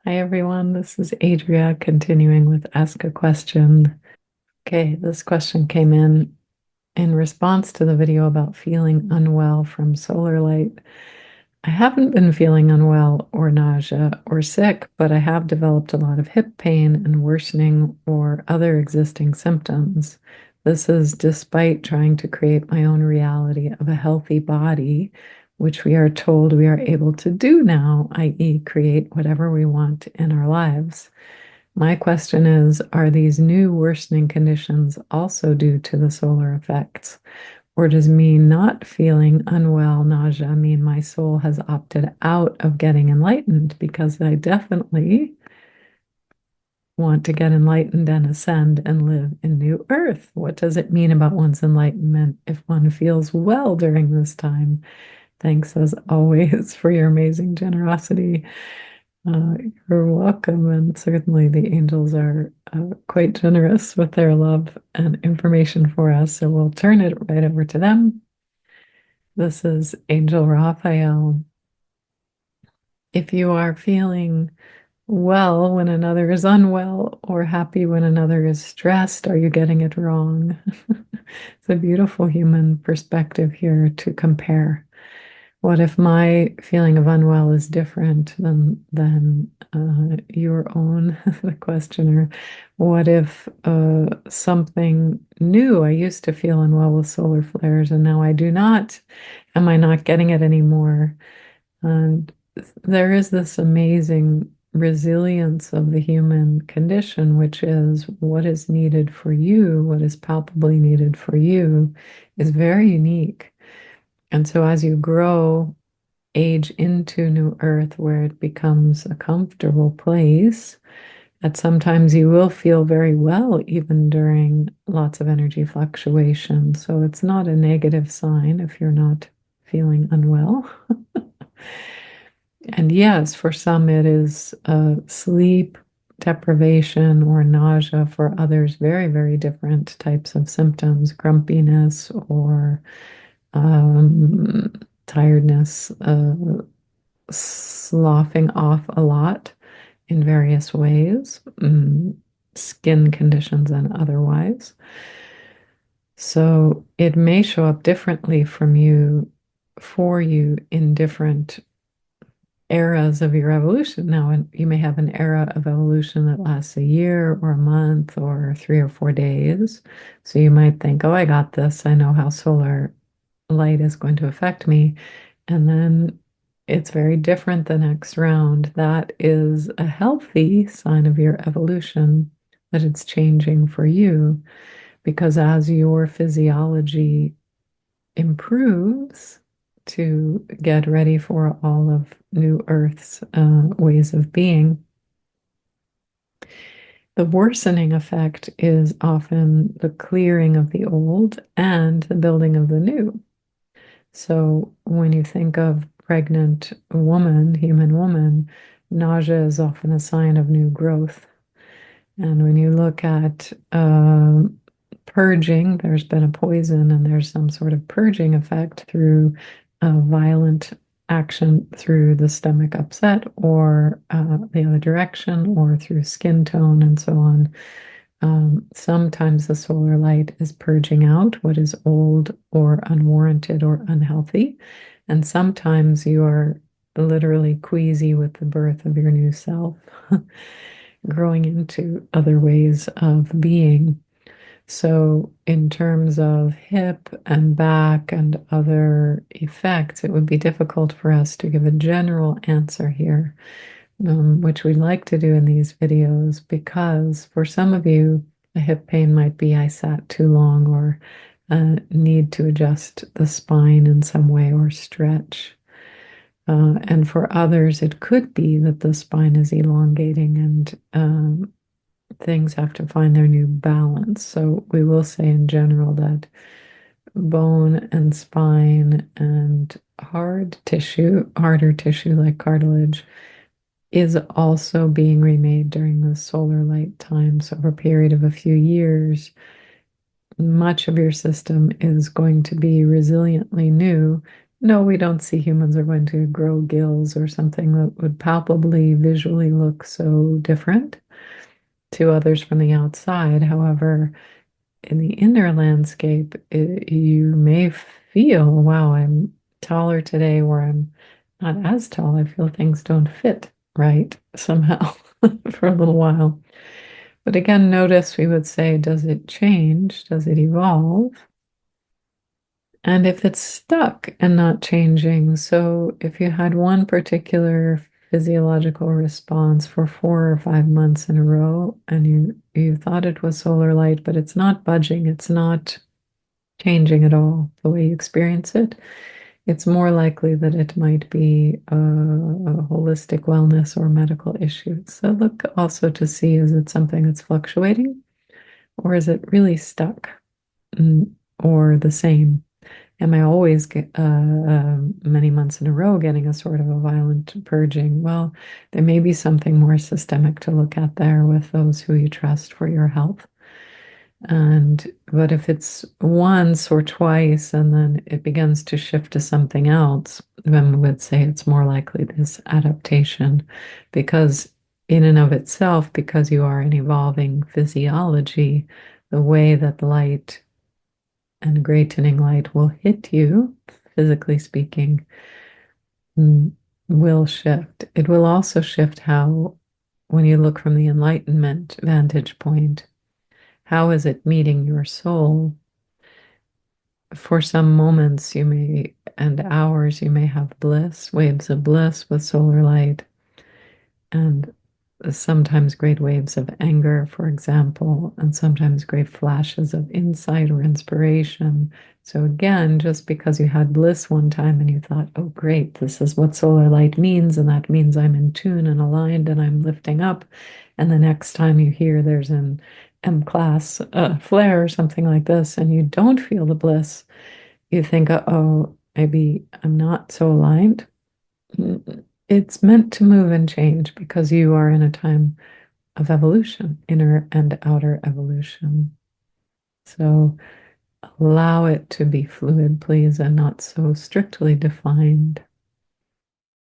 Hi everyone, this is Adria continuing with Ask a Question. Okay, this question came in response to the video about feeling unwell from solar light. I haven't been feeling unwell or nausea or sick, but I have developed a lot of hip pain and worsening or other existing symptoms. This is despite trying to create my own reality of a healthy body, which we are told we are able to do now, i.e., create whatever we want in our lives. My question is, are these new worsening conditions also due to the solar effects? Or does me not feeling unwell, nausea, mean my soul has opted out of getting enlightened? Because I definitely want to get enlightened and ascend and live in new earth. What does it mean about one's enlightenment if one feels well during this time? Thanks as always for your amazing generosity. You're welcome, and certainly the angels are quite generous with their love and information for us, so we'll turn it right over to them. This is Angel Raphael. If you are feeling well when another is unwell or happy when another is stressed, are you getting it wrong? It's a beautiful human perspective here to compare. What if my feeling of unwell is different than your own, the questioner? What if something new? I used to feel unwell with solar flares, and now I do not. Am I not getting it anymore? And there is this amazing resilience of the human condition, which is what is needed for you, what is palpably needed for you, is very unique. And so as you grow, age into new earth where it becomes a comfortable place, that sometimes you will feel very well even during lots of energy fluctuation. So it's not a negative sign if you're not feeling unwell. And yes, for some it is sleep deprivation or nausea. For others, very, very different types of symptoms, grumpiness or um, tiredness, sloughing off a lot in various ways, skin conditions and otherwise. So it may show up differently for you in different eras of your evolution. Now, and you may have an era of evolution that lasts a year or a month or 3 or 4 days. So you might think, oh, I got this. I know how solar light is going to affect me. And then it's very different the next round. That is a healthy sign of your evolution, that it's changing for you. Because as your physiology improves to get ready for all of New Earth's ways of being, the worsening effect is often the clearing of the old and the building of the new. So when you think of pregnant woman, human woman, nausea is often a sign of new growth. And when you look at purging, there's been a poison and there's some sort of purging effect through violent action through the stomach upset or the other direction or through skin tone and so on. Sometimes the solar light is purging out what is old or unwarranted or unhealthy. And sometimes you are literally queasy with the birth of your new self, growing into other ways of being. So, in terms of hip and back and other effects, it would be difficult for us to give a general answer here, which we like to do in these videos because for some of you, a hip pain might be I sat too long or need to adjust the spine in some way or stretch. And for others, it could be that the spine is elongating and things have to find their new balance. So we will say in general that bone and spine and harder tissue like cartilage, is also being remade during the solar light time. So over a period of a few years, much of your system is going to be resiliently new No, we don't see humans are going to grow gills or something that would palpably visually look so different to others from the outside. However, in the inner landscape, you may feel, wow, I'm taller today, or I'm not as tall. I feel things don't fit right somehow for a little while. But again, notice we would say, does it change? Does it evolve? And if it's stuck and not changing, so if you had one particular physiological response for 4 or 5 months in a row and you thought it was solar light, but it's not budging, it's not changing at all the way you experience it, it's more likely that it might be a holistic wellness or medical issue. So look also to see, is it something that's fluctuating or is it really stuck, or the same? Am I always many months in a row getting a sort of a violent purging? Well, there may be something more systemic to look at there with those who you trust for your health. But if it's once or twice and then it begins to shift to something else, then we would say it's more likely this adaptation, because in and of itself, because you are an evolving physiology, the way that light and greatening light will hit you, physically speaking, mm, will shift. It will also shift how, when you look from the enlightenment vantage point, how is it meeting your soul? For some moments you may, and hours, you may have bliss, waves of bliss with solar light, and sometimes great waves of anger, for example, and sometimes great flashes of insight or inspiration. So, again, just because you had bliss one time and you thought, oh, great, this is what solar light means, and that means I'm in tune and aligned and I'm lifting up. And the next time you hear there's an M class flare or something like this, and you don't feel the bliss, you think, oh, maybe I'm not so aligned. It's meant to move and change because you are in a time of evolution, inner and outer evolution. So allow it to be fluid, please, and not so strictly defined.